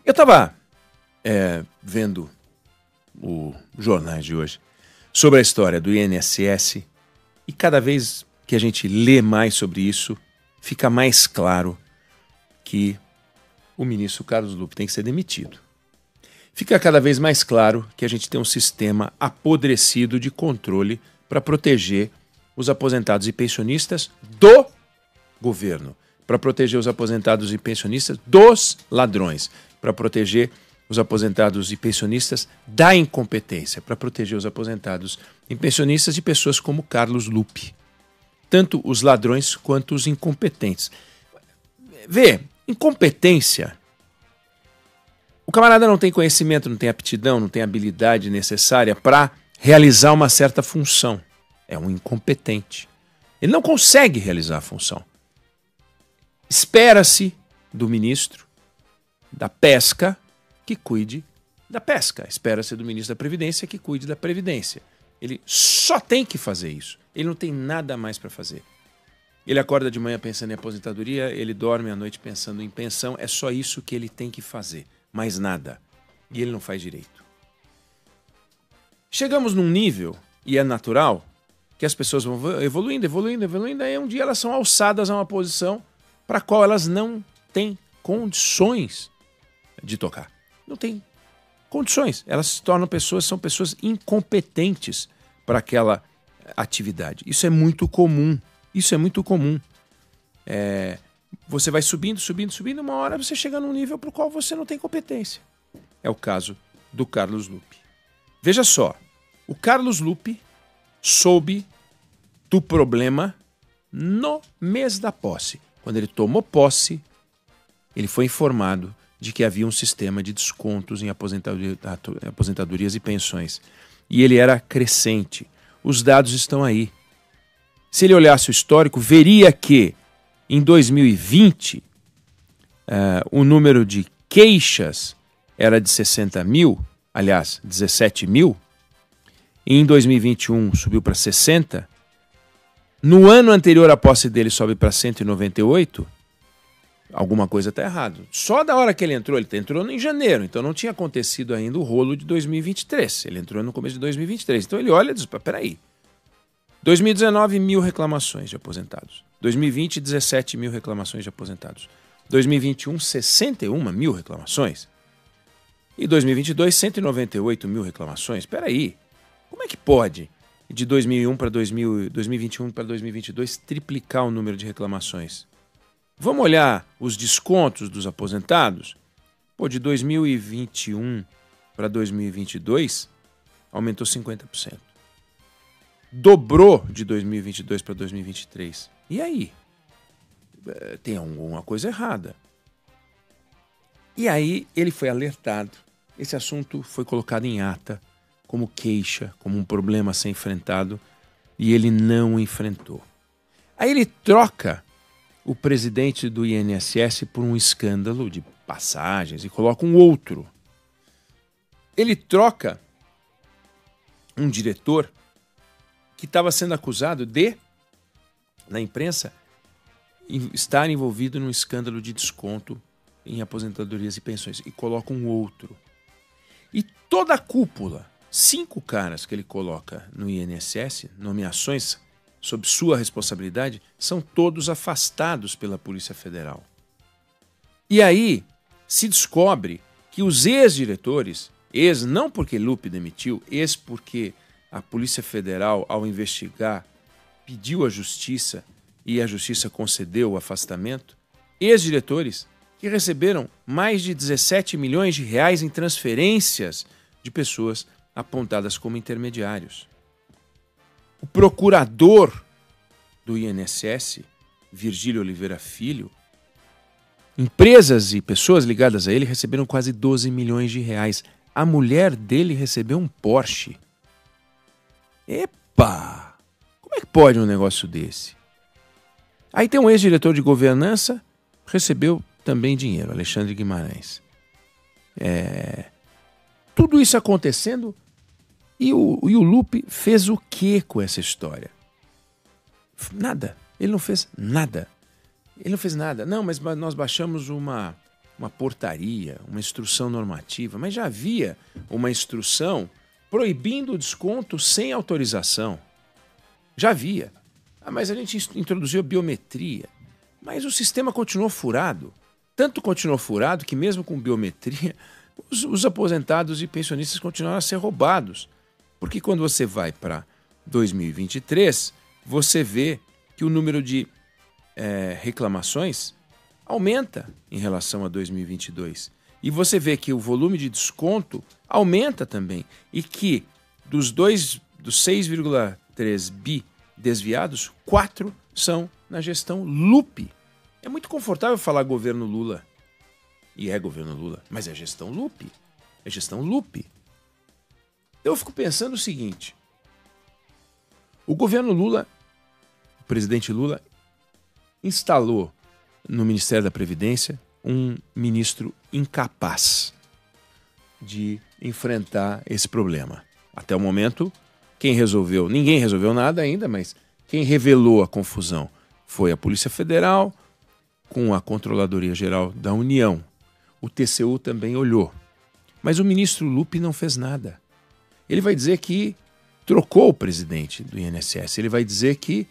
Eu estava vendo os jornais de hoje sobre a história do INSS e cada vez que a gente lê mais sobre isso, fica mais claro que o ministro Carlos Lupe tem que ser demitido. Fica cada vez mais claro que a gente tem um sistema apodrecido de controle para proteger os aposentados e pensionistas do governo, para proteger os aposentados e pensionistas dos ladrões, para proteger os aposentados e pensionistas da incompetência, para proteger os aposentados e pensionistas de pessoas como Carlos Lupe. Tanto os ladrões quanto os incompetentes. Vê, incompetência. O camarada não tem conhecimento, não tem aptidão, não tem habilidade necessária para realizar uma certa função. É um incompetente. Ele não consegue realizar a função. Espera-se do ministro da pesca que cuide da pesca. Espera-se do ministro da Previdência que cuide da Previdência. Ele só tem que fazer isso. Ele não tem nada mais para fazer. Ele acorda de manhã pensando em aposentadoria, ele dorme à noite pensando em pensão. É só isso que ele tem que fazer. Mais nada. E ele não faz direito. Chegamos num nível, e é natural, que as pessoas vão evoluindo, aí um dia elas são alçadas a uma posição para a qual elas não têm condições de tocar. Não tem condições. Elas se tornam pessoas, são pessoas incompetentes para aquela atividade. Isso é muito comum. Você vai subindo, uma hora você chega num nível para o qual você não tem competência. É o caso do Carlos Lupe. Veja só, o Carlos Lupe soube do problema no mês da posse. Quando ele tomou posse, ele foi informado de que havia um sistema de descontos em aposentadorias e pensões. E ele era crescente. Os dados estão aí. Se ele olhasse o histórico, veria que em 2020 o número de queixas era de 60 mil, aliás, 17 mil. E em 2021 subiu para 60. No ano anterior à posse dele sobe para 198. Alguma coisa está errada. Só da hora que ele entrou em janeiro, então não tinha acontecido ainda o rolo de 2023. Ele entrou no começo de 2023. Então ele olha e diz, peraí. 2019, 1.000 reclamações de aposentados. 2020, 17 mil reclamações de aposentados. 2021, 61 mil reclamações. E 2022, 198 mil reclamações. Peraí, como é que pode, de 2021 para 2022, triplicar o número de reclamações? Vamos olhar os descontos dos aposentados? De 2021 para 2022, aumentou 50%. Dobrou de 2022 para 2023. E aí? Tem alguma coisa errada. E aí ele foi alertado. Esse assunto foi colocado em ata como queixa, como um problema a ser enfrentado, e ele não enfrentou. Aí ele troca o presidente do INSS por um escândalo de passagens e coloca um outro. Ele troca um diretor que estava sendo acusado de, na imprensa, estar envolvido num escândalo de desconto em aposentadorias e pensões, e coloca um outro. E toda a cúpula, 5 caras que ele coloca no INSS, nomeações sob sua responsabilidade, são todos afastados pela Polícia Federal. E aí se descobre que os ex-diretores, não porque Lupe demitiu, porque a Polícia Federal, ao investigar, pediu à Justiça e a Justiça concedeu o afastamento, ex-diretores que receberam mais de 17 milhões de reais em transferências de pessoas apontadas como intermediários. O procurador do INSS, Virgílio Oliveira Filho, empresas e pessoas ligadas a ele receberam quase 12 milhões de reais. A mulher dele recebeu um Porsche. Epa! Como é que pode um negócio desse? Aí tem um ex-diretor de governança, recebeu também dinheiro, Alexandre Guimarães. Tudo isso acontecendo e o Lupe fez o que com essa história? Nada. Ele não fez nada. Não, mas nós baixamos uma uma portaria, uma instrução normativa, mas já havia uma instrução proibindo o desconto sem autorização. Já havia. Mas a gente introduziu a biometria. Mas o sistema continuou furado. Tanto continuou furado que mesmo com biometria, os aposentados e pensionistas continuaram a ser roubados. Porque quando você vai para 2023, você vê que o número de reclamações aumenta em relação a 2022. E você vê que o volume de desconto aumenta também. E que dos 6,3 bi desviados, 4 são na gestão Lupe. É muito confortável falar governo Lula. E é governo Lula, mas é gestão Lupe. É gestão Lupe. Eu fico pensando o seguinte. O governo Lula, o presidente Lula, instalou no Ministério da Previdência um ministro incapaz de enfrentar esse problema. Até o momento, ninguém resolveu nada ainda, mas quem revelou a confusão foi a Polícia Federal com a Controladoria Geral da União. O TCU também olhou. Mas o ministro Lupe não fez nada. Ele vai dizer que trocou o presidente do INSS. Ele vai dizer que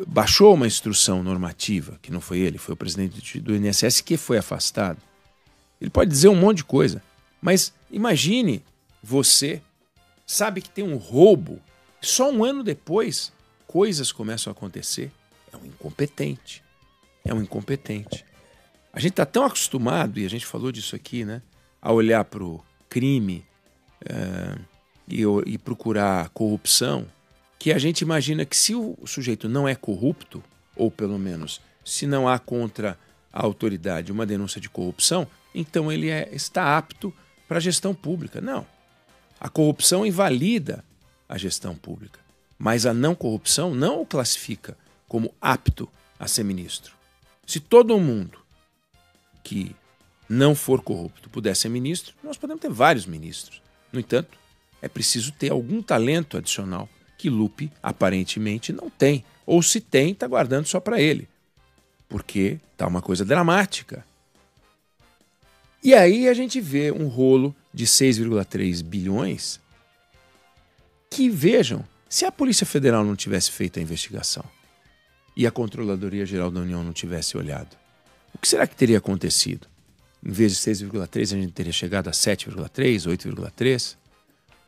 baixou uma instrução normativa, que não foi ele, foi o presidente do INSS que foi afastado. Ele pode dizer um monte de coisa, mas imagine você, sabe que tem um roubo, só um ano depois coisas começam a acontecer. É um incompetente. É um incompetente. A gente está tão acostumado, e a gente falou disso aqui, né, a olhar para o crime e procurar corrupção, que a gente imagina que se o sujeito não é corrupto, ou pelo menos se não há contra a autoridade uma denúncia de corrupção, então ele está apto para a gestão pública. Não. A corrupção invalida a gestão pública, mas a não corrupção não o classifica como apto a ser ministro. Se todo mundo que não for corrupto pudesse ser ministro, nós podemos ter vários ministros. No entanto, é preciso ter algum talento adicional que Lupe aparentemente não tem. Ou se tem, está guardando só para ele. Porque está uma coisa dramática. E aí a gente vê um rolo de 6,3 bilhões que, vejam, se a Polícia Federal não tivesse feito a investigação e a Controladoria Geral da União não tivesse olhado, o que será que teria acontecido? Em vez de 6,3, a gente teria chegado a 7,3, 8,3,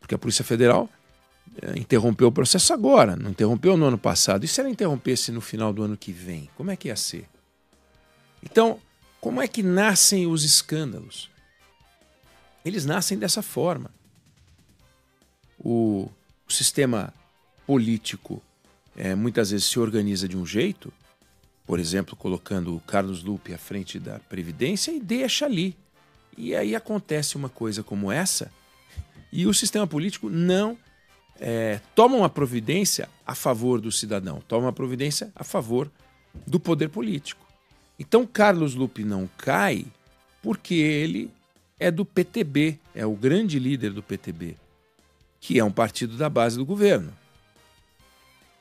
porque a Polícia Federal interrompeu o processo agora, não interrompeu no ano passado. E se ela interrompesse no final do ano que vem? Como é que ia ser? Então, como é que nascem os escândalos? Eles nascem dessa forma. O sistema político muitas vezes se organiza de um jeito, por exemplo, colocando o Carlos Lupe à frente da Previdência e deixa ali. E aí acontece uma coisa como essa e o sistema político não toma uma providência a favor do cidadão, toma uma providência a favor do poder político. Então Carlos Lupe não cai porque ele é do PTB, é o grande líder do PTB, que é um partido da base do governo.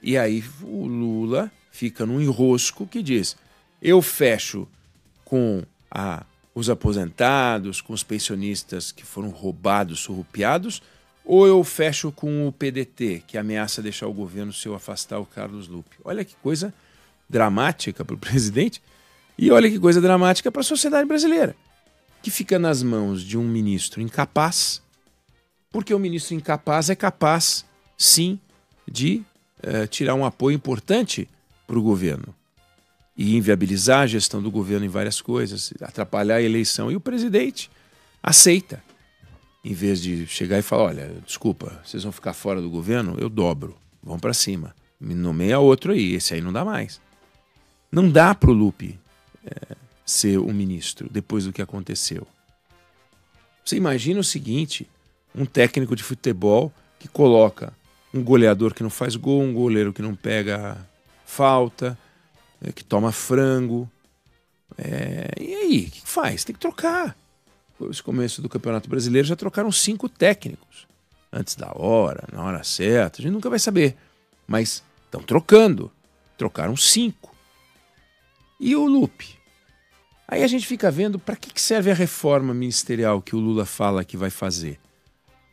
E aí o Lula fica num enrosco que diz: eu fecho com os aposentados, com os pensionistas que foram roubados, surrupiados, ou eu fecho com o PDT, que ameaça deixar o governo se eu afastar o Carlos Lupe. Olha que coisa dramática para o presidente e olha que coisa dramática para a sociedade brasileira, que fica nas mãos de um ministro incapaz, porque o ministro incapaz é capaz, sim, de tirar um apoio importante para o governo e inviabilizar a gestão do governo em várias coisas, atrapalhar a eleição. E o presidente aceita. Em vez de chegar e falar: olha, desculpa, vocês vão ficar fora do governo, eu dobro, vão para cima, me nomeia outro aí, esse aí não dá mais. Não dá para o Lupe ser o ministro depois do que aconteceu. Você imagina o seguinte: um técnico de futebol que coloca um goleador que não faz gol, um goleiro que não pega falta, que toma frango. E aí, o que faz? Tem que trocar. No começo do Campeonato Brasileiro já trocaram 5 técnicos. Antes da hora, na hora certa, a gente nunca vai saber. Mas estão trocando. Trocaram 5. E o Lupe? Aí a gente fica vendo para que serve a reforma ministerial que o Lula fala que vai fazer.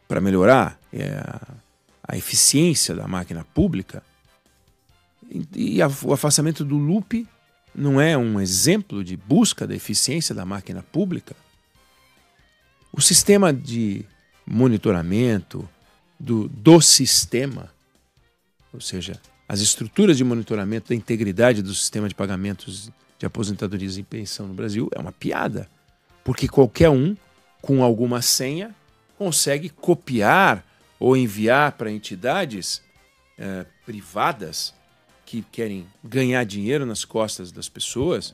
Para melhorar a eficiência da máquina pública. E o afastamento do Lupe não é um exemplo de busca da eficiência da máquina pública? O sistema de monitoramento do sistema, ou seja, as estruturas de monitoramento da integridade do sistema de pagamentos de aposentadorias e pensão no Brasil é uma piada, porque qualquer um, com alguma senha, consegue copiar ou enviar para entidades privadas que querem ganhar dinheiro nas costas das pessoas,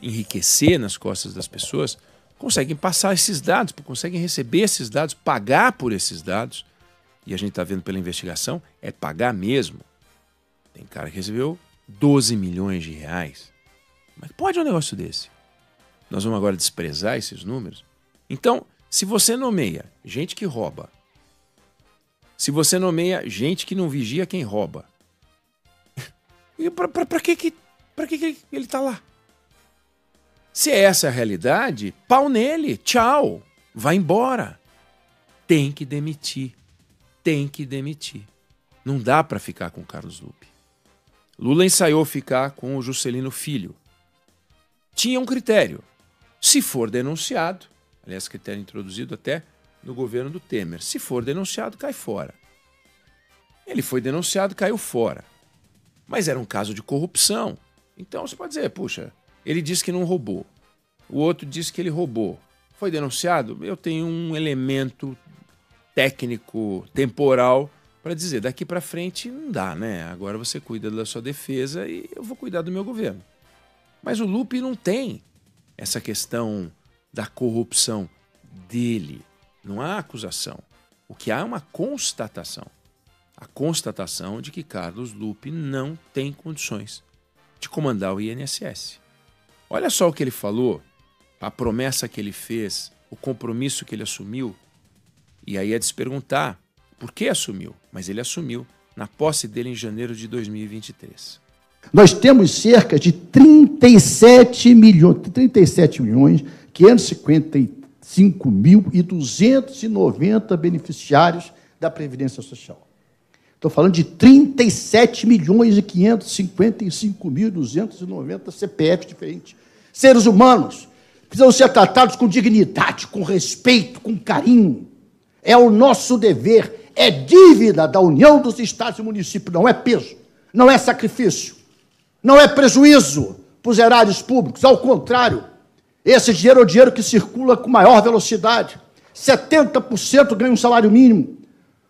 enriquecer nas costas das pessoas, conseguem passar esses dados, conseguem receber esses dados, pagar por esses dados. E a gente está vendo pela investigação, é pagar mesmo. Tem cara que recebeu 12 milhões de reais. Mas pode um negócio desse? Nós vamos agora desprezar esses números? Então, se você nomeia gente que rouba, se você nomeia gente que não vigia quem rouba, para que ele está lá? Se essa é a realidade, pau nele, tchau, vai embora. Tem que demitir. Tem que demitir. Não dá para ficar com o Carlos Lupe. Lula ensaiou ficar com o Juscelino Filho. Tinha um critério. Se for denunciado, aliás, critério introduzido até no governo do Temer, se for denunciado, cai fora. Ele foi denunciado, caiu fora. Mas era um caso de corrupção. Então você pode dizer, puxa, ele disse que não roubou. O outro disse que ele roubou. Foi denunciado? Eu tenho um elemento técnico, temporal, para dizer, daqui para frente não dá, né? Agora você cuida da sua defesa e eu vou cuidar do meu governo. Mas o Lupe não tem essa questão da corrupção dele. Não há acusação. O que há é uma constatação. A constatação de que Carlos Lupe não tem condições de comandar o INSS. Olha só o que ele falou, a promessa que ele fez, o compromisso que ele assumiu. E aí é de se perguntar por que assumiu, mas ele assumiu na posse dele em janeiro de 2023. Nós temos cerca de 37 milhões 555.290 beneficiários da Previdência Social. Estou falando de 37.555.290 CPFs diferentes. Seres humanos precisam ser tratados com dignidade, com respeito, com carinho. É o nosso dever, é dívida da União dos Estados e Municípios, não é peso, não é sacrifício, não é prejuízo para os erários públicos. Ao contrário, esse dinheiro é o dinheiro que circula com maior velocidade. 70% ganham um salário mínimo.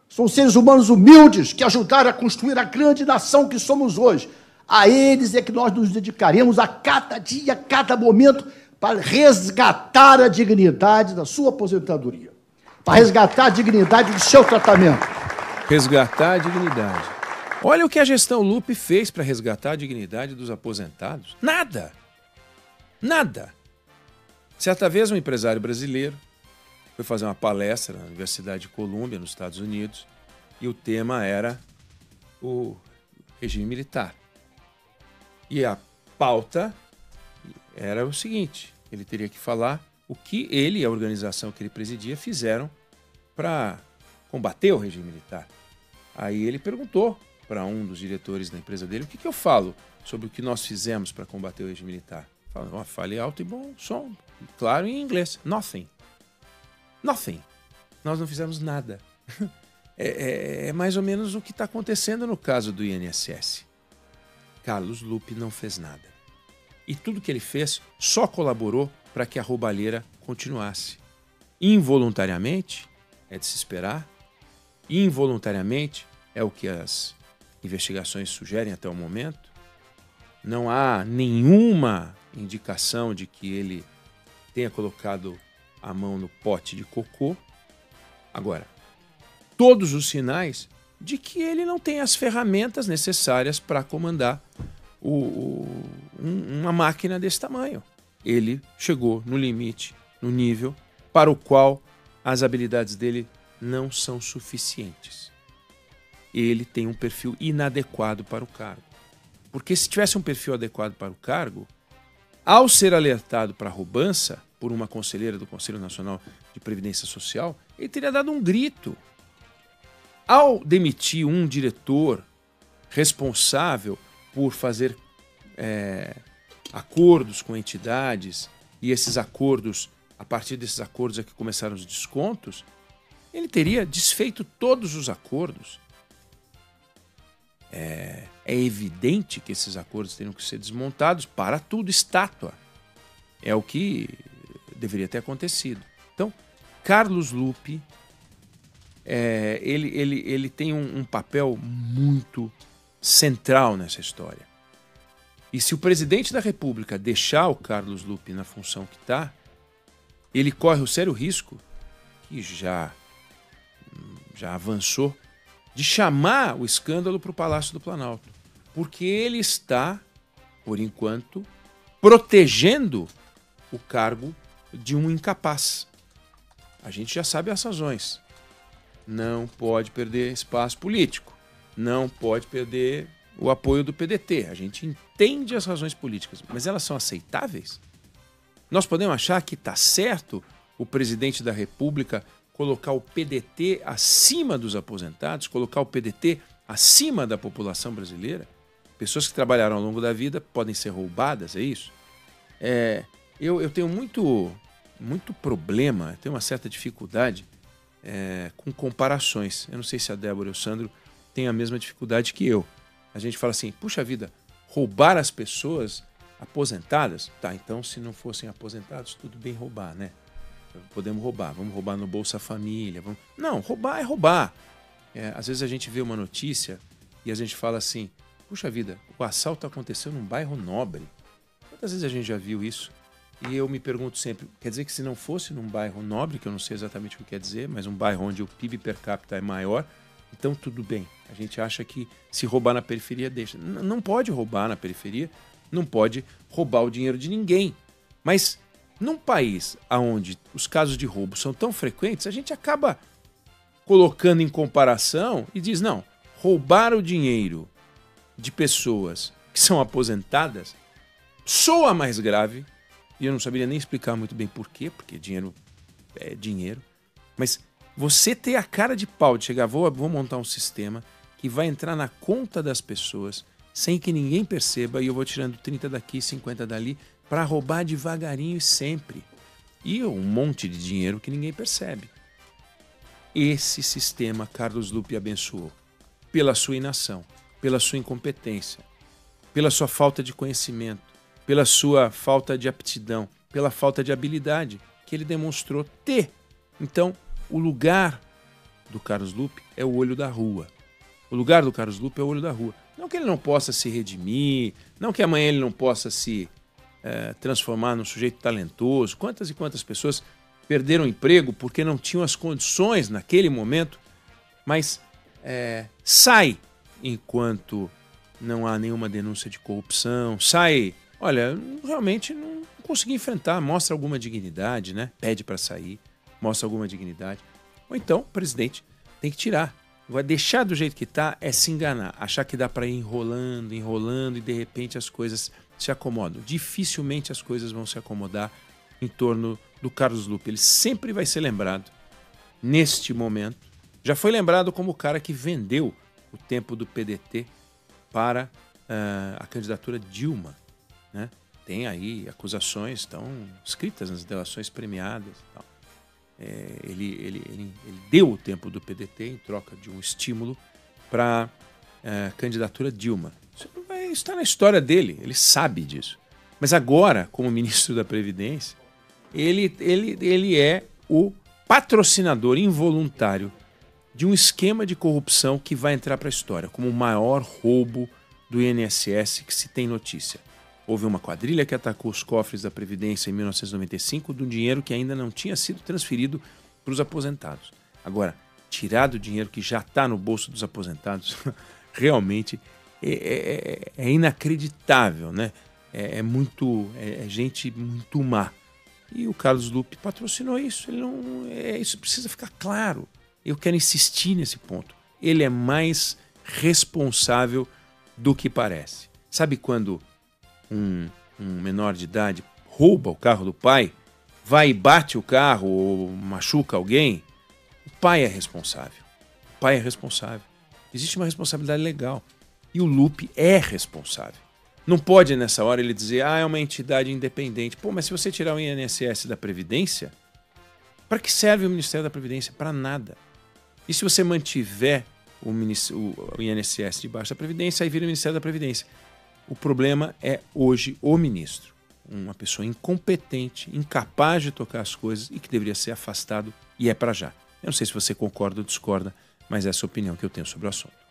São seres humanos humildes que ajudaram a construir a grande nação que somos hoje. A eles é que nós nos dedicaremos a cada dia, a cada momento, para resgatar a dignidade da sua aposentadoria, para resgatar a dignidade do seu tratamento. Resgatar a dignidade. Olha o que a gestão Lupe fez para resgatar a dignidade dos aposentados. Nada. Nada. Certa vez, um empresário brasileiro foi fazer uma palestra na Universidade de Colômbia, nos Estados Unidos, e o tema era o regime militar. E a pauta era o seguinte, ele teria que falar o que ele e a organização que ele presidia fizeram para combater o regime militar. Aí ele perguntou para um dos diretores da empresa dele, o que eu falo sobre o que nós fizemos para combater o regime militar? Fale alto e bom som, claro, em inglês. Nothing. Nothing. Nós não fizemos nada. É mais ou menos o que está acontecendo no caso do INSS. Carlos Lupe não fez nada. E tudo que ele fez só colaborou para que a roubalheira continuasse. Involuntariamente, é de se esperar. Involuntariamente, é o que as investigações sugerem até o momento. Não há nenhuma indicação de que ele tenha colocado a mão no pote de cocô. Agora, todos os sinais de que ele não tem as ferramentas necessárias para comandar uma máquina desse tamanho. Ele chegou no limite, no nível para o qual as habilidades dele não são suficientes. Ele tem um perfil inadequado para o cargo. Porque se tivesse um perfil adequado para o cargo, ao ser alertado para a roubança por uma conselheira do Conselho Nacional de Previdência Social, ele teria dado um grito. Ao demitir um diretor responsável por fazer acordos com entidades, e esses acordos, a partir desses acordos é que começaram os descontos, ele teria desfeito todos os acordos. É evidente que esses acordos teriam que ser desmontados, para tudo, estátua. É o que deveria ter acontecido. Então, Carlos Lupe, ele tem um papel muito central nessa história. E se o presidente da República deixar o Carlos Lupe na função que está, ele corre o sério risco, que já avançou, de chamar o escândalo para o Palácio do Planalto. Porque ele está, por enquanto, protegendo o cargo de um incapaz. A gente já sabe as razões. Não pode perder espaço político. Não pode perder o apoio do PDT. A gente entende as razões políticas, mas elas são aceitáveis? Nós podemos achar que está certo o presidente da República colocar o PDT acima dos aposentados, colocar o PDT acima da população brasileira? Pessoas que trabalharam ao longo da vida podem ser roubadas, é isso? Eu tenho muito problema, tenho uma certa dificuldade com comparações. Eu não sei se a Débora e o Sandro têm a mesma dificuldade que eu. A gente fala assim, puxa vida, roubar as pessoas aposentadas? Tá, então se não fossem aposentados, tudo bem roubar, né? Podemos roubar, vamos roubar no Bolsa Família. Não, roubar é roubar. Às vezes a gente vê uma notícia e a gente fala assim, puxa vida, o assalto aconteceu num bairro nobre. Quantas vezes a gente já viu isso? E eu me pergunto sempre, quer dizer que se não fosse num bairro nobre, que eu não sei exatamente o que quer dizer, mas um bairro onde o PIB per capita é maior, então tudo bem. A gente acha que se roubar na periferia deixa. Não pode roubar na periferia, não pode roubar o dinheiro de ninguém. Mas num país onde os casos de roubo são tão frequentes, a gente acaba colocando em comparação e diz, não, roubar o dinheiro de pessoas que são aposentadas soa mais grave, e eu não saberia nem explicar muito bem por quê, porque dinheiro é dinheiro, mas você ter a cara de pau de chegar, vou montar um sistema que vai entrar na conta das pessoas sem que ninguém perceba, e eu vou tirando 30 daqui, 50 dali, para roubar devagarinho e sempre. E um monte de dinheiro que ninguém percebe. Esse sistema Carlos Lupe abençoou. Pela sua inação, pela sua incompetência, pela sua falta de conhecimento, pela sua falta de aptidão, pela falta de habilidade que ele demonstrou ter. Então, o lugar do Carlos Lupe é o olho da rua. O lugar do Carlos Lupe é o olho da rua. Não que ele não possa se redimir, não que amanhã ele não possa se transformar num sujeito talentoso. Quantas e quantas pessoas perderam o emprego porque não tinham as condições naquele momento, mas sai enquanto não há nenhuma denúncia de corrupção, sai, olha, realmente não consegui enfrentar, mostra alguma dignidade, né? Pede para sair, mostra alguma dignidade. Ou então o presidente tem que tirar. Vai deixar do jeito que está é se enganar, achar que dá para ir enrolando e de repente as coisas se acomodam. Dificilmente as coisas vão se acomodar em torno do Carlos Lupe. Ele sempre vai ser lembrado neste momento. Já foi lembrado como o cara que vendeu o tempo do PDT para a candidatura Dilma, né? Tem aí acusações, estão escritas nas delações premiadas e tal. Ele deu o tempo do PDT em troca de um estímulo para a candidatura Dilma. Isso está na história dele, ele sabe disso. Mas agora, como ministro da Previdência, ele é o patrocinador involuntário de um esquema de corrupção que vai entrar para a história como o maior roubo do INSS que se tem notícia. Houve uma quadrilha que atacou os cofres da Previdência em 1995 de um dinheiro que ainda não tinha sido transferido para os aposentados. Agora, tirar do dinheiro que já está no bolso dos aposentados realmente é inacreditável, né? É gente muito má. E o Carlos Lupe patrocinou isso. Isso precisa ficar claro. Eu quero insistir nesse ponto. Ele é mais responsável do que parece. Sabe quando um um menor de idade rouba o carro do pai, vai e bate o carro ou machuca alguém, o pai é responsável. O pai é responsável. Existe uma responsabilidade legal. E o Lupe é responsável. Não pode, nessa hora, ele dizer, é uma entidade independente. Pô, mas se você tirar o INSS da Previdência, para que serve o Ministério da Previdência? Para nada. E se você mantiver o INSS debaixo da Previdência, aí vira o Ministério da Previdência. O problema é, hoje, o ministro. Uma pessoa incompetente, incapaz de tocar as coisas e que deveria ser afastado, e é para já. Eu não sei se você concorda ou discorda, mas essa é a opinião que eu tenho sobre o assunto.